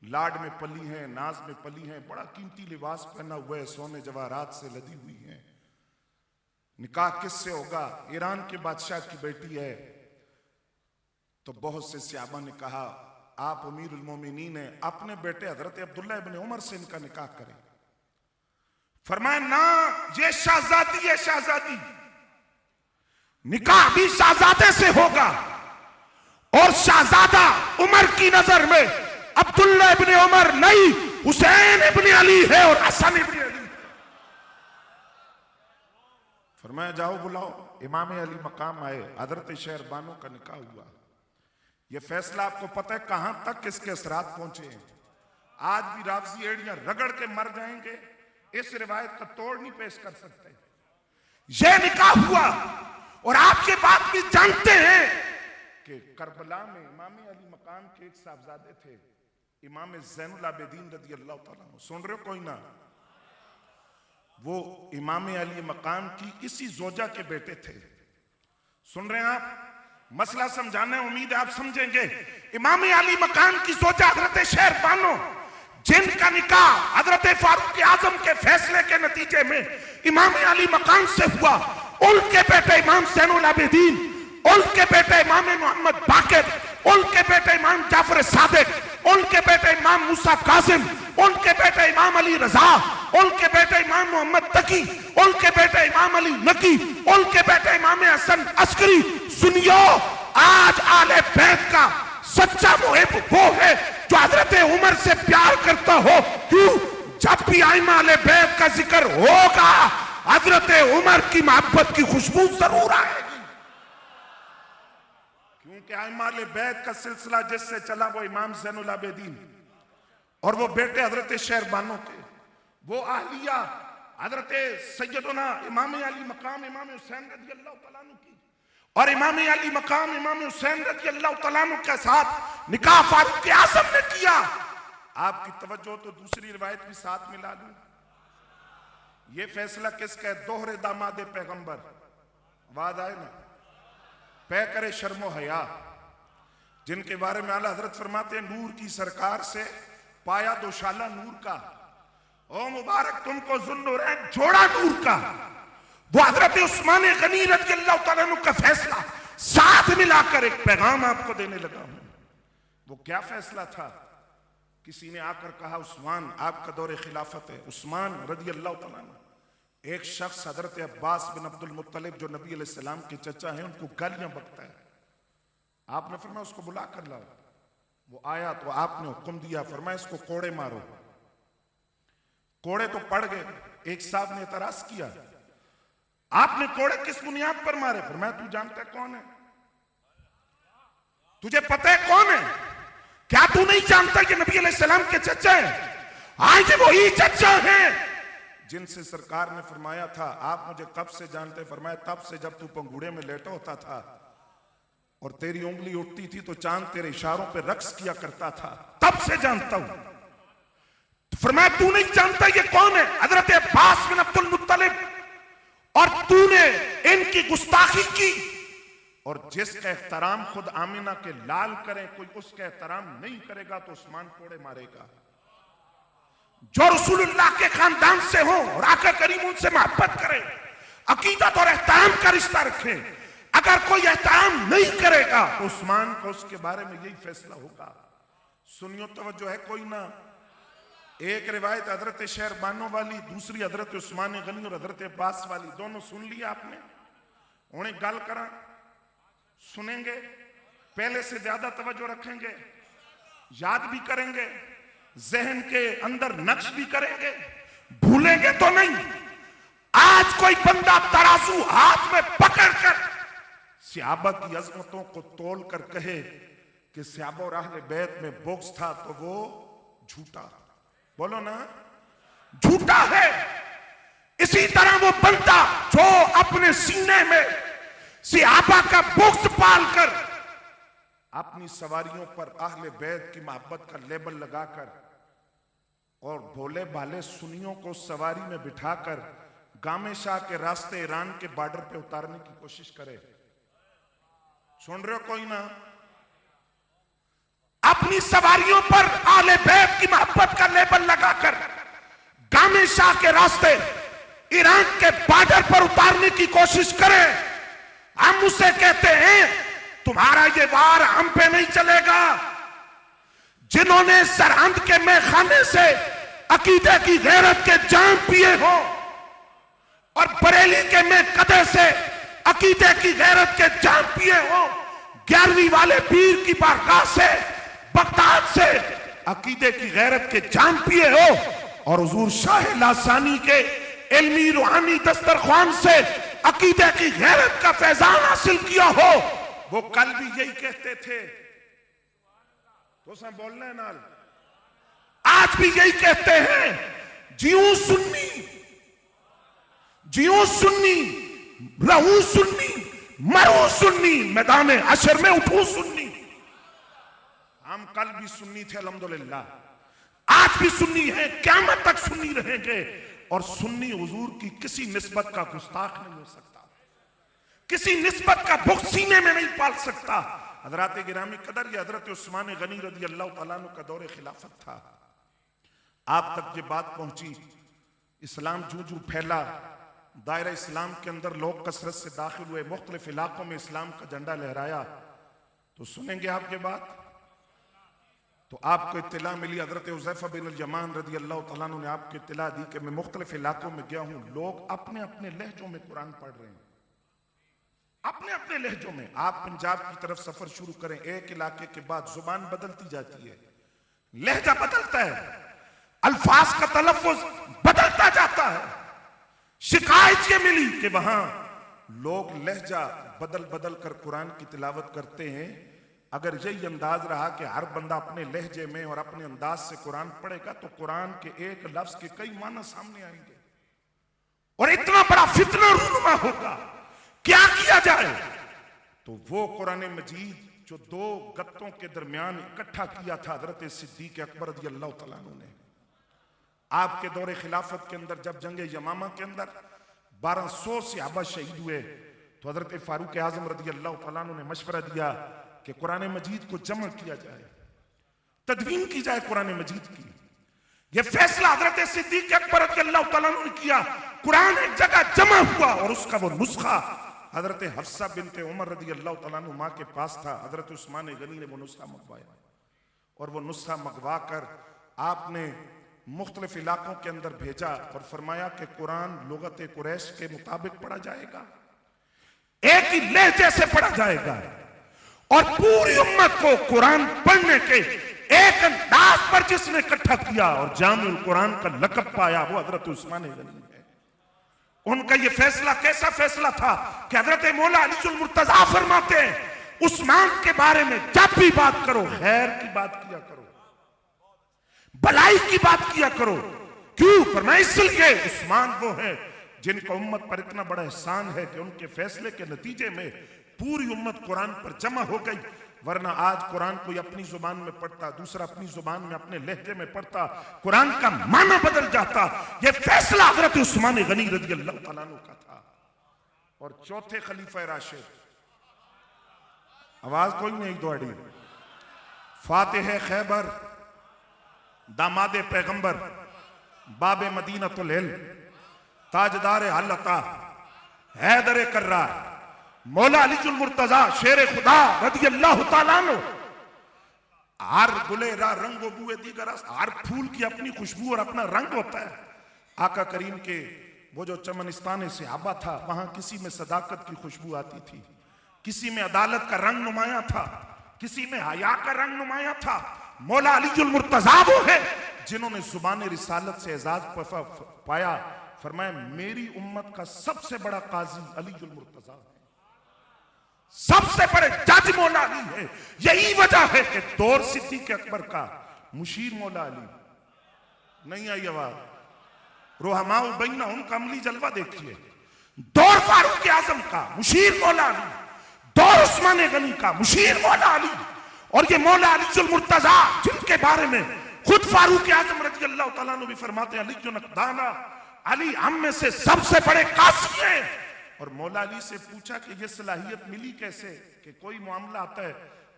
लाड में पली हैं, नाज में पली हैं, बड़ा कीमती लिबास पहना हुआ है, सोने जवाहरात से लदी हुई हैं। निकाह किससे होगा? ईरान के बादशाह की बेटी है। तो बहुत से सहाबा ने कहा आप अमीरुल मोमिनीन हैं, अपने बेटे हजरत अब्दुल्ला इब्न उमर से इनका निकाह करें। फरमाया ना, ये शहजादी है, शहजादी, निकाह भी शहजादे से होगा। और शहजादा उमर की नजर में अब्दुल्ला इब्न उमर नहीं, हुसैन इब्न अली है और हसन इब्न अली। फरमाया जाओ बुलाओ। इमाम अली मकाम आए, हजरत शहर बानो का निकाह हुआ। यह फैसला आपको पता है कहां तक किसके असरात पहुंचे हैं? आज भी राफजी एड़ियां रगड़ के मर जाएंगे, इस रिवायत का तोड़ नहीं पेश कर सकते। यह निकाह हुआ और आप ये बात भी जानते हैं कि करबला में इमाम अली मकाम के एक साहबजादे थे, इमाम ज़ैनुल आबिदीन रज़ी अल्लाह तआला अन्हु। सुन रहे हो कोई ना? वो इमाम अली मकाम की इसी जोजा के बेटे थे। सुन रहे हैं आप? मसला समझाना है, उम्मीद है आप समझेंगे। इमाम अली मकाम की जोजा हजरत शहर बानो, जिनका निकाह हजरत फारूक आजम के फैसले के नतीजे में इमाम अली मकाम से हुआ, उनके बेटे इमाम ज़ैनुल आबिदीन, उनके बेटे इमाम मोहम्मद बाकिर, उनके बेटे इमाम जाफर सादिक, उनके बेटे इमाम मूसा कासिम, उनके बेटे इमाम अली रजा, उनके बेटे इमाम मोहम्मद तकी, उनके बेटे इमाम अली नकी, उनके बेटे इमाम हसन अस्करी। सुनियो, आज आले बैत का सच्चा मुहिब वो है जो हजरत उमर से प्यार करता हो। क्यों? जब भी आइमा आले बैत का जिक्र होगा, हजरत उमर की मोहब्बत की खुशबू जरूर आएगी। क्योंकि आइमा आले बैत का सिलसिला जिससे चला वो इमाम ज़ैनुल आबिदीन और वो बेटे हजरत शहर बानो के, वो आहलिया हजरत सैयदना इमाम अली मकाम इमाम हुसैन रज़ी अल्लाह तआला अन्हु की, और इमाम अली मकाम इमाम हुसैन रज़ी अल्लाह तआला अन्हु के साथ निकाह फारूक आज़म ने किया। आपकी तवज्जो तो दूसरी रिवायत भी साथ मिला दूं। ये फैसला किसका है? दोहरे दामादे पैगंबर, आवाज आए ना, पै करे शर्मो हया, जिनके बारे में आला हजरत फरमाते हैं नूर की सरकार से पाया दोशाला नूर का, ओ मुबारक तुमको जुन्नूरैन जोड़ा नूर का। वो हजरत उस्मान गनी रज़ी अल्लाह तआला अन्हु का फैसला साथ मिलाकर एक पैगाम आपको देने लगा हूं। वो क्या फैसला था? किसी ने आकर कहा उस्मान आपका दौरे खिलाफत है। उस्मान रज़ी अल्लाह तआला अन्हु, एक शख्स हजरत अब्बास बिन अब्दुल मुत्तलिब जो नबी अलैहिस्सलाम के चचा हैं, उनको गालियां बकता है। आपने फरमाया उसको बुला कर लाओ। वो आया तो आपने हुक्म दिया, फरमाया इसको कोड़े मारो। कोड़े तो पड़ गए। एक साहब ने एतराज किया, आपने कोड़े किस बुनियाद पर मारे? फरमाया तू जानता है कौन है? तुझे पता है कौन है? क्या तू नहीं जानता कि नबी अलैहिस्सलाम के चचा हैं? आज वही चचा हैं जिनसे सरकार ने फरमाया था आप मुझे कब से जानते? फरमाया तब से जब तू पंगूड़े में लेटा होता था और तेरी उंगली उठती थी तो चांद तेरे इशारों पे रक्स किया करता था, तब से जानता हूं। तो फरमाया तू नहीं जानता ये कौन है? हजरत अब्बास बिन अब्दुल मुत्तलिब। और तूने इनकी गुस्ताखी की, और जिसका एहतराम खुद आमिना के लाल करे कोई उसका एहतराम नहीं करेगा तो उस्मान कोड़े मारेगा। जो रसूलुल्लाह के खानदान से हो और आका करीम उनसे मोहब्बत करे, अकीदत और एहतराम का रिश्ता रखे, अगर कोई एहतराम नहीं करेगा तो उस्मान को उसके बारे में यही फैसला होगा। सुनियो तवज्जो है कोई ना? एक रिवायत हजरत शहर बानो वाली, दूसरी हजरत उस्मान गनी और हजरत अब्बास वाली, दोनों सुन लिया आपने। उन्हें गल करा सुनेंगे, पहले से ज्यादा तवज्जो रखेंगे, याद भी करेंगे, जहन के अंदर नक्श भी करेंगे, भूलेंगे तो नहीं। आज कोई बंदा तराजू हाथ में पकड़कर सहाबा की अजमतों को तोल कर कहे कि सहाबा और अहले बैत में बुग़्ज़ था तो वो झूठा, बोलो ना, झूठा है। इसी तरह वो बंदा जो अपने सीने में सहाबा का बुग़्ज़ पालकर अपनी सवारियों पर अहले बैत की मोहब्बत का लेबल लगाकर और भोले भाले सुन्नियों को सवारी में बिठाकर गामे शाह के रास्ते ईरान के बॉर्डर पे उतारने की कोशिश करे। सुन रहे हो कोई ना? अब अपनी सवारियों पर आले बैत की मोहब्बत का लेबल लगाकर गामे शाह के रास्ते ईरान के बॉर्डर पर उतारने की कोशिश करें, हम उसे कहते हैं तुम्हारा ये वार हम पे नहीं चलेगा। जिन्होंने सरहद के मैखाने से अकीदे की गैरत के जाम पिए हो और बरेली के में कदे से अकीदे की गैरत के जाम पिए हो, 11वीं वाले पीर की बारगाह से बगदाद से अकीदे की गैरत के जाम पिए हो और हुजूर शाह लासानी के इल्मी रूहानी दस्तरख्वान से अकीदे की गैरत का फैजान हासिल किया हो, वो कल भी यही कहते थे। तो सब बोलना है नाल, आज भी यही कहते हैं, जियो सुन्नी, जियो सुन्नी, रहू सुन्नी, मरो सुन्नी, मैदान अशर में उठो सुन्नी। हम कल भी सुन्नी थे अल्हम्दुलिल्लाह, आज भी सुन्नी है, क़यामत तक सुन्नी रहेंगे। और सुन्नी हुजूर की किसी निस्बत का गुस्ताख नहीं हो सकता, किसी निस्बत का भुख सीने में नहीं पाल सकता। हजरत गिरामी कदर ये हजरत उस्मान गनी रज़ी अल्लाह तआला अन्हु का दौरे खिलाफत था, आप तक ये बात पहुंची, इस्लाम जूं जूं फैला, दायरा इस्लाम के अंदर लोग कसरत से दाखिल हुए, मुख्तलिफ इलाकों में इस्लाम का झंडा लहराया। तो सुनेंगे आपके बात, तो आपको इत्तला मिली, हजरत हुज़ैफा बिन अल-यमान रज़ी अल्लाह तआला अन्हु ने आपको इत्तला दी कि मैं मुख्तलिफ इलाकों में गया हूं, लोग अपने अपने लहजों में कुरान पढ़ रहे हैं, अपने अपने लहजों में। आप पंजाब की तरफ सफर शुरू करें, एक इलाके के बाद जुबान बदलती जाती है, लहजा बदलता है, अल्फाज का तलफ़्फ़ुज़ बदलता जाता है। शिकायत ये मिली कि वहां लोग लहजा बदल बदल कर कुरान की तिलावत करते हैं। अगर यही अंदाज रहा कि हर बंदा अपने लहजे में और अपने अंदाज से कुरान पढ़ेगा तो कुरान के एक लफ्ज के कई माना सामने आएंगे और इतना बड़ा फितना रूनुमा होगा। क्या किया जाए? तो वो कुरान मजीद जो दो गत्तों के दरमियान इकट्ठा किया था हजरत सिद्दीक अकबर रज़ी अल्लाह तआला अन्हु ने, आपके दौरे खिलाफत के अंदर जब जंगे यमामा के अंदर 1200 सहाबा शहीद हुए तो हजरत फारूक आजम रज़ी अल्लाह तआला अन्हु ने मशवरा दिया कि कुरान मजीद को जमा किया जाए, तदवीन की जाए कुरान मजीद की। यह फैसला हजरत सिद्दीक अकबर रज़ी अल्लाह तआला अन्हु ने किया, कुरान एक जगह जमा हुआ और उसका वो नुस्खा हजरत हफ्सा बिनते उमर रज़ी अल्लाह तआला अन्हु मां के पास था। हजरत उस्मान गनी ने वो नुस्खा मंगवाया और वो नुस्खा मंगवा कर आपने मुख्तलिफ इलाकों के अंदर भेजा और फरमाया कि कुरान लुगत कुरैश के मुताबिक पढ़ा जाएगा, एक ही लहजे से पढ़ा जाएगा और पूरी उम्मत को कुरान पढ़ने के एक अंदाज पर जिसने इकट्ठा किया और जामिउल कुरान का लक़ब पाया वो हजरत उस्मान गनी है। उनका ये फैसला कैसा फैसला था कि हजरत मौला अली मुर्तजा फरमाते हैं, उस्मान के बारे में जब भी बात करो खैर की बात किया करो, भलाई की बात किया करो। क्यों? फरमाया इसलिए उस्मान वो है जिनका उम्मत पर इतना बड़ा एहसान है कि उनके फैसले के नतीजे में पूरी उम्मत कुरान पर जमा हो गई। वरना आज कुरान कोई अपनी जुबान में पढ़ता, दूसरा अपनी जुबान में अपने लहजे में पढ़ता, कुरान का माना बदल जाता। यह फैसला हजरत उस्मान गनी रज़ी अल्लाह तआला अन्हु का था। और चौथे खलीफा राशिद, आवाज कोई नहीं दौड़ी, फातिह खैबर, दामादे पैगंबर, बाबे मदीनतुल इल्म, ताजदार हलता, हैदर कर्रार, मौला अली मुर्तजा शेर खुदा रज़ी अल्लाह तआला अन्हु। हर गुलेरा रंगो बुए दीगर, हर फूल की अपनी खुशबू और अपना रंग होता है। आका करीम के वो जो चमनिस्तान सहाबा था वहां किसी में सदाकत की खुशबू आती थी, किसी में अदालत का रंग नुमाया था, किसी में हया का रंग नुमाया था। मौला अली मुर्तजा वो है जिन्होंने जुबान रिसालत से एजाज पाया। फरमाया मेरी उम्मत का सबसे बड़ा काजी अली मुर्तजा है, सबसे बड़े जज मौला अली है। यही वजह है कि दौर सिद्दीक अकबर का मुशीर मौला अली। नहीं आई आवाज? रोहमाउ बैना उनका अमली जलवा देखिए। दौर फारूक आजम का मुशीर मौला अली, दौर उस्मान गनी का मुशीर मौला अली, और ये मौला अली मुर्तजा जिनके बारे में खुद फारूक आजम रज़ी अल्लाह तआला अन्हु भी फरमाते हैं, अली जो नकदाना, अली हम में से सबसे बड़े कासी हैं। और मौला अली से पूछा कि यह सलाहियत मिली कैसे कि कोई मामला आता है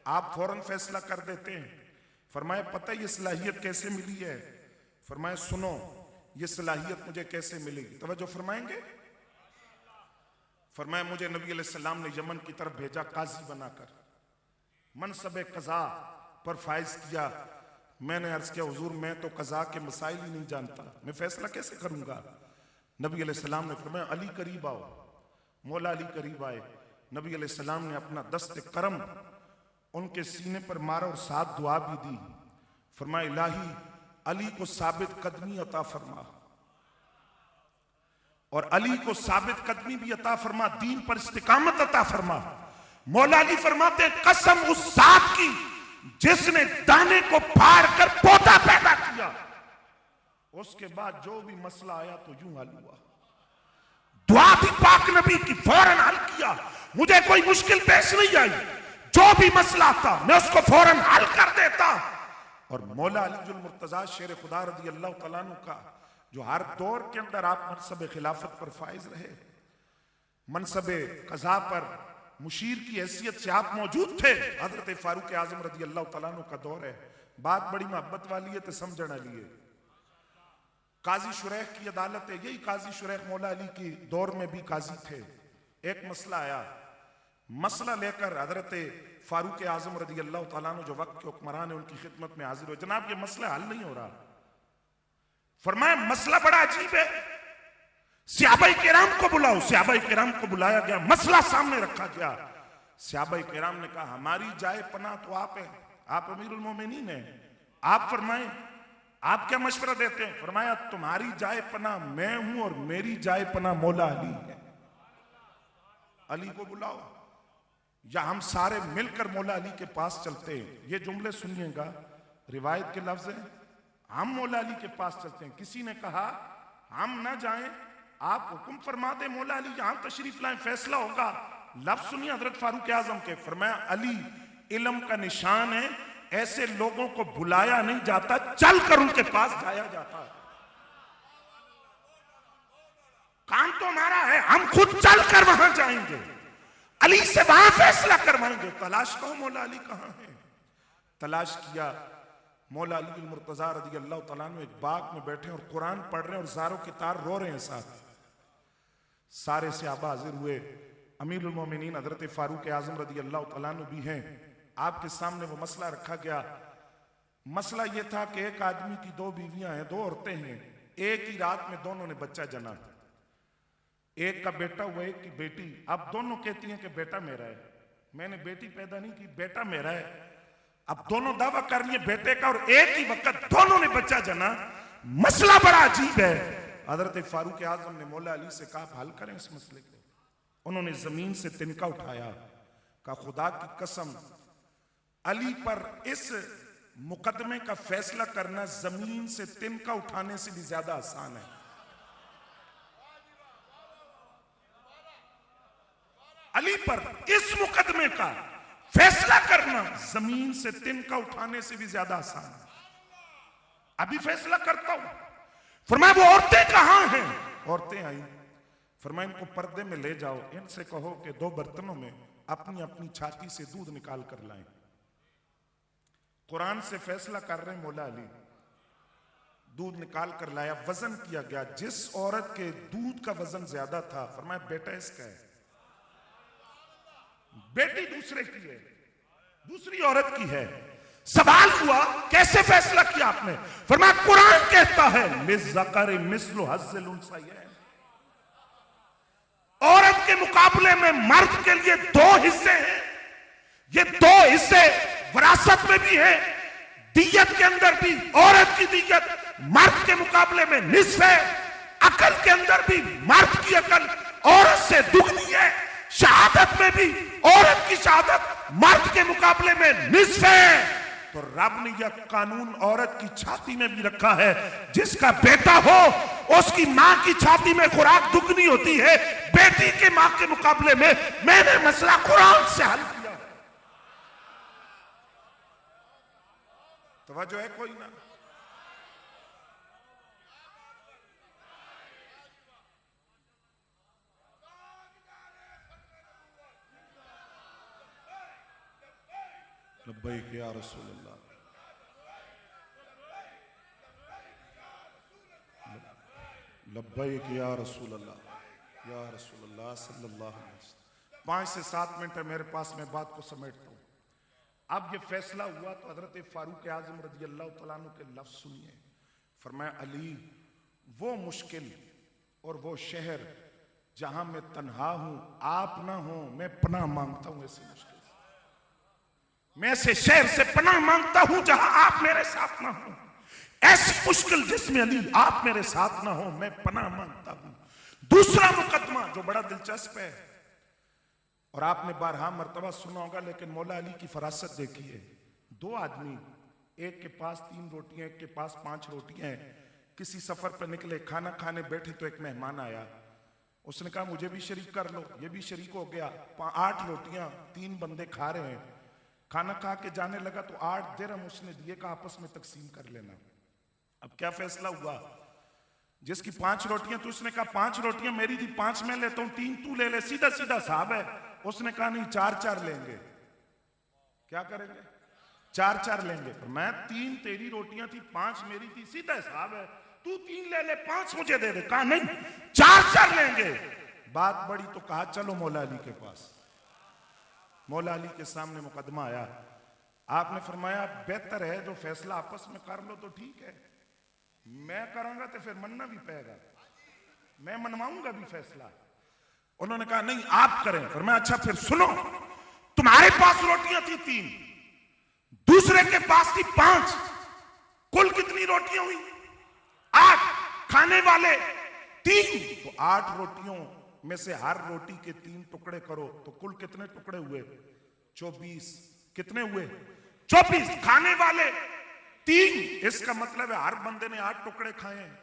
आप फौरन फैसला कर देते हैं, फरमाया पता है ये सलाहियत कैसे मिली है? फरमाया सुनो ये सलाहियत मुझे कैसे मिली, तवज्जो फरमाएंगे। फरमाया मुझे नबी अलैहिस्सलाम ने यमन की तरफ भेजा काजी बनाकर, मनसब कज़ा पर फाइज किया। मैंने अर्ज किया हुजूर मैं तो कज़ा के मसाइल ही नहीं जानता, मैं फैसला कैसे करूंगा? नबी अलैहिस्सलाम ने फरमाया अली करीब आओ। मौला अली करीब आए। नबी अलैहिस्सलाम ने अपना दस्ते करम उनके सीने पर मारा और साथ दुआ भी दी। फरमाया इलाही अली को साबित कदमी अता फरमा, और अली को साबित कदमी भी अता फरमा, दीन पर इस्तिकामत अता फरमा। मौला अली फरमाते हैं कसम उस जात की जिसने दाने को फाड़ कर पौधा पैदा किया, उसके बाद जो भी मसला आया तो यूं हल हुआ। दुआ भी पाक नबी की फौरन हल किया, मुझे कोई मुश्किल पेश नहीं आई, जो भी मसला था मैं उसको फौरन हल कर देता। और मौला अली मुर्तजा शेर खुदा रज़ी अल्लाह तआला अन्हु का जो हर दौर के अंदर आप मनसब खिलाफत पर फाइज रहे, मनसब कज़ा पर मुशीर की हैसियत से आप मौजूद थे। हजरत फारूक आजम रज़ी अल्लाह तआला अन्हु का दौर है, बात बड़ी मोहब्बत वाली है तो समझने वाली है। काजी शुरैख की अदालत है, यही काजी शुरैख मौला अली की दौर में भी काजी थे। एक मसला आया, मसला लेकर हजरत फारूक आजम रज़ी अल्लाह तआला अन्हु जो वक्त के हुक्मरान है उनकी खिदमत में हाजिर हो। जनाब ये मसला हल नहीं हो रहा। फरमाया मसला बड़ा अजीब है, सहाबाए किराम को बुलाओ। सहाबाए किराम को बुलाया गया, मसला सामने रखा गया। सहाबाए किराम ने कहा हमारी जाए पनाह तो आप हैं, आप अमीरुल मोमिनीन हैं, आप फरमाएं आप क्या मशवरा देते हैं? फरमाया तुम्हारी जाए पनाह मैं हूं और मेरी जाए पनाह मौला अली है। अली को बुलाओ या हम सारे मिलकर मौला अली के पास चलते हैं। ये जुमले सुनिएगा, रिवायत के लफ्ज हैं, हम मौला अली के पास चलते हैं। किसी ने कहा हम ना जाएं, आप हुक्म फरमा दे मौला अली यहां तशरीफ लाएं, फैसला होगा। लफ्ज सुनिए हजरत फारूक आजम के। फरमाया अली इल्म का निशान है, ऐसे लोगों को बुलाया नहीं जाता, चल कर उनके पास जाया जाता है। काम तो हमारा है, हम खुद चल कर वहां जाएंगे, अली से वहां फैसला करवाएंगे। तलाश करो मौला अली कहां है। तलाश किया, मौला अली मुर्तजा रज़ी अल्लाह तआला अन्हु एक बाग में बैठे और कुरान पढ़ रहे हैं और ज़ारों की तार रो रहे हैं साथ। सारे सहाबा हाजिर हुए, अमीरुल मोमिनीन हजरत फारूक आजम रज़ी अल्लाह तआला अन्हु भी हैं। आपके सामने वो मसला रखा गया। मसला ये था कि एक आदमी की दो बीवियां हैं, दो औरतें हैं, एक ही रात में दोनों ने बच्चा जना, एक का बेटा हुआ एक की बेटी। अब दोनों कहती हैं कि बेटा मेरा है, मैंने बेटी पैदा नहीं की, बेटा मेरा है। अब दोनों दावा कर रही है बेटे का और एक ही वक्त दोनों ने बच्चा जना। मसला बड़ा अजीब है। हजरत फारूक आजम ने मौला अली से कहा हल करें इस मसले को। उन्होंने जमीन से तिनका उठाया, कहा खुदा की कसम अली पर इस मुकदमे का फैसला करना जमीन से तिनका उठाने से भी ज्यादा आसान है। अली पर इस मुकदमे का फैसला करना जमीन से तिनका उठाने से भी ज्यादा आसान है। अभी फैसला करता हूं। फरमाया वो औरतें कहां हैं? औरतें आई। फरमाया इनको पर्दे में ले जाओ, इनसे कहो कि दो बर्तनों में अपनी अपनी छाती से दूध निकाल कर लाएं। कुरान से फैसला कर रहे हैं मौला अली। दूध निकाल कर लाया, वजन किया गया। जिस औरत के दूध का वजन ज्यादा था, फरमाया बेटा इसका है, बेटी दूसरे की है, दूसरी औरत की है। सवाल हुआ कैसे फैसला किया आपने? फरमाया कुरान कहता है लिज़्ज़करि मिस्लु हज़्ज़िल उन्सयैन, औरत के मुकाबले में मर्द के लिए दो हिस्से हैं। ये दो हिस्से विरासत में भी है, दियत के अंदर भी औरत की दियत मर्द के मुकाबले में निस्फ है, अकल के अंदर भी मर्द की अकल औरत से दुगनी है, शहादत में भी औरत की शहादत मर्द के मुकाबले में निस्फ है। तो रब ने यह कानून औरत की छाती में भी रखा है, जिसका बेटा हो उसकी मां की छाती में खुराक दुगनी होती है बेटी के मां के मुकाबले में। मैंने मसला कुरान से हल किया। तवज्जो है कोई ना? लब्बैक या रसूल अल्लाह। लब्बैक या रसूल अल्लाह या रसूल अल्लाह सल्लल्लाहु अलैहि वसल्लम। 5 से 7 मिनट है मेरे पास, मैं बात को समेटता हूँ। अब ये फैसला हुआ तो हजरत फारूक आजम रज़ी अल्लाह तआला अन्हु के लफ्ज़ सुनिए। फरमाया, अली, वो मुश्किल और वो शहर जहां मैं तन्हा हूं, आप ना हो, मैं पनाह मांगता हूं ऐसी मुश्किल से। मैं ऐसे शहर से पनाह मांगता हूं जहां आप मेरे साथ ना हो। ऐसी मुश्किल जिसमें अली आप मेरे साथ ना हो, मैं पनाह मांगता हूं। दूसरा मुकदमा जो बड़ा दिलचस्प है और आपने बारहा मर्तबा सुना होगा, लेकिन मौला अली की फरासत देखिए। 2 आदमी, एक के पास 3 रोटियां, एक के पास 5 रोटियां हैं, किसी सफर पर निकले, खाना खाने बैठे तो एक मेहमान आया। उसने कहा मुझे भी शरीक कर लो, ये भी शरीक हो गया। 8 रोटियां 3 बंदे खा रहे हैं। खाना खा के जाने लगा तो 8 दिरहम उसने दिए, का आपस में तकसीम कर लेना। अब क्या फैसला हुआ? जिसकी 5 रोटियां, तो उसने कहा 5 रोटियां मेरी थी, 5 मैं लेता हूं, 3 तू ले ले, सीधा सीधा साहब है। उसने कहा नहीं, 4-4 लेंगे। क्या करेंगे? 4-4 लेंगे। मैं 3 तेरी रोटियां थी, 5 मेरी थी, सीधा हिसाब है, तू 3 ले ले, 5 मुझे दे दे। कहा नहीं, 4-4 लेंगे। बात बड़ी तो कहा चलो मौला अली के पास। मौला अली के सामने मुकदमा आया। आपने फरमाया बेहतर है जो फैसला आपस में कर लो तो ठीक है, मैं करूंगा तो फिर मनना भी पड़ेगा, मैं मनवाऊंगा भी फैसला। उन्होंने कहा नहीं आप करें। फरमाया अच्छा फिर सुनो, तुम्हारे पास रोटियां थी 3, दूसरे के पास थी 5, कुल कितनी रोटियां हुई? 8। खाने वाले 3, तो 8 रोटियों में से हर रोटी के 3 टुकड़े करो तो कुल कितने टुकड़े हुए? 24। कितने हुए? 24। खाने वाले 3, इसका मतलब है हर बंदे ने 8 टुकड़े खाए हैं।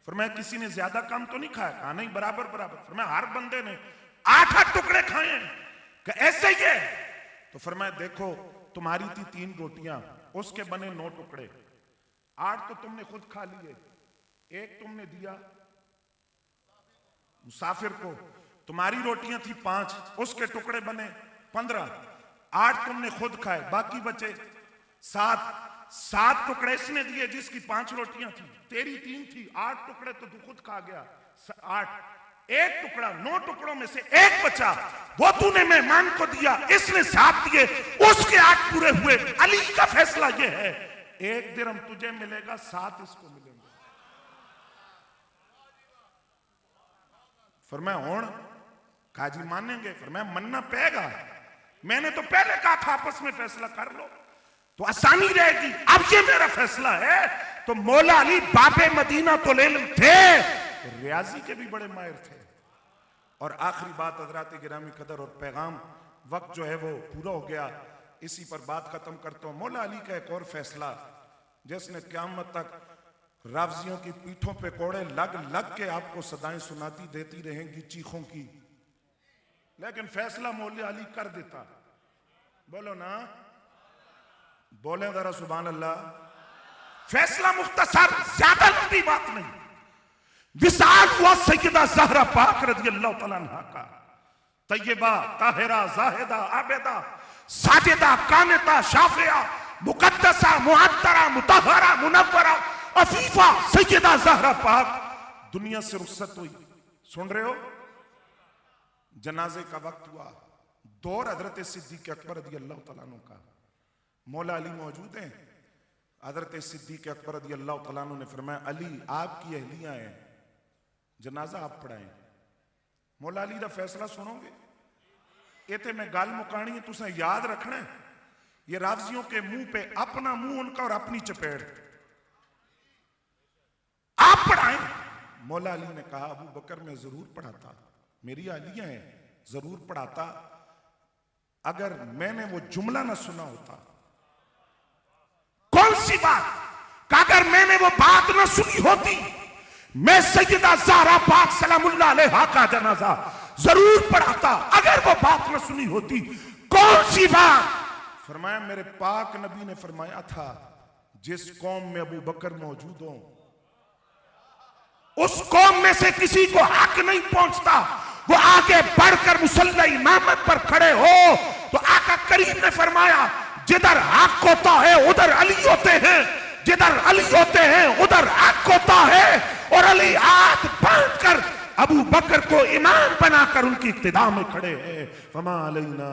फरमाया किसी ने ज्यादा कम तो नहीं खाया? कहा नहीं, बराबर बराबर। फरमाया हर बंदे ने 8 टुकड़े खाए हैं। ऐसे ही है? तो फरमाया देखो तुम्हारी थी 3 रोटियां, उसके बने 9 टुकड़े, 8 तो तुमने खुद खा लिए, 1 तुमने दिया मुसाफिर को। तुम्हारी रोटियां थी 5, उसके टुकड़े बने 15, 8 तुमने खुद खाए, बाकी बचे 7 टुकड़े इसने दिए जिसकी 5 रोटियां थी, तेरी 3 थी, 8 टुकड़े तो तू खुद खा गया, 8, 1 टुकड़ा, 9 टुकड़ों में से 1 बचा, वो तूने मेहमान को दिया, इसने 7 दिए, उसके 8 पूरे हुए। अली का फैसला ये है 1 दिरहम तुझे मिलेगा, 7 इसको मिलेंगे। फरमाया हुण काजी मानेंगे? फरमाया मनना पेगा, मैंने तो पहले कहा था आपस में फैसला कर लो तो आसानी रहेगी। अब ये मेरा फैसला है। तो मौला अली बाबे मदीना तो इल्म थे, रियाजी के भी बड़े माहिर थे। और आखिरी बात हज़रात गिरामी कदर और पैगाम, वक्त जो है वो पूरा हो गया, इसी पर बात खत्म करता हूं। मौला अली का एक और फैसला जिसने क़यामत तक रावजियों की पीठों पे कोड़े लग लग के आपको सदाएं सुनाती देती रहेंगी चीखों की, लेकिन फैसला मौला अली कर देता। बोलो ना, बोले जरा सुभान अल्लाह। फैसला मुख्तसर, ज्यादा लंबी बात नहीं। विसाल हुआ सैयदा ज़हरा पाक रज़ी अल्लाह तआला अन्हा का, तय्यबा ताहिरा जाहिदा आबिदा साजिदा कानिता शाफिया मुकद्दसा मुअत्तरा मुतहहरा मुनव्वरा अफीफा सैयदा ज़हरा पाक दुनिया से रुखसत हुई। सुन रहे हो? जनाजे का वक्त हुआ, दौर हजरत सिद्दीक़ अकबर रज़ी अल्लाह तआला अन्हु का। मौला अली मौजूद हैं। हजरत सिद्दीक़ अकबर रज़ी अल्लाह तआला अन्हु ने फरमाया अली आपकी अहलियां हैं, जनाजा आप पढ़ाएं। मौला अली का फैसला सुनोगे? ये तो मैं गल मुकानी है, तुसें याद रखना है। ये रावजियों के मुंह पे अपना मुंह उनका और अपनी चपेड़, आप पढ़ाएं। मौला अली ने कहा अबू बकर मैं जरूर पढ़ाता, मेरी अहलियां हैं, जरूर पढ़ाता, अगर मैंने वो जुमला ना सुना होता। कौन सी बात? अगर मैंने वो बात ना सुनी होती, मैं सैयदा ज़हरा पाक सलामुल्लाह अलैहा का जनाजा जरूर पढ़ाता, अगर वो बात ना सुनी होती। कौन सी बात? फरमाया मेरे पाक नबी ने फरमाया था जिस कौम में अबू बकर मौजूद हो उस कौम में से किसी को हक नहीं पहुंचता, वो आगे बढ़कर मुसल्ला इमामत पर खड़े हो तो आका करीम ने फरमाया जिधर हक होता है उधर अली होते हैं, जिधर अली होते हैं उधर हक होता है। और अली हाथ बांध अबू बकर को इमाम बनाकर उनकी इक्तिदा में खड़े हैं। फमा अलैना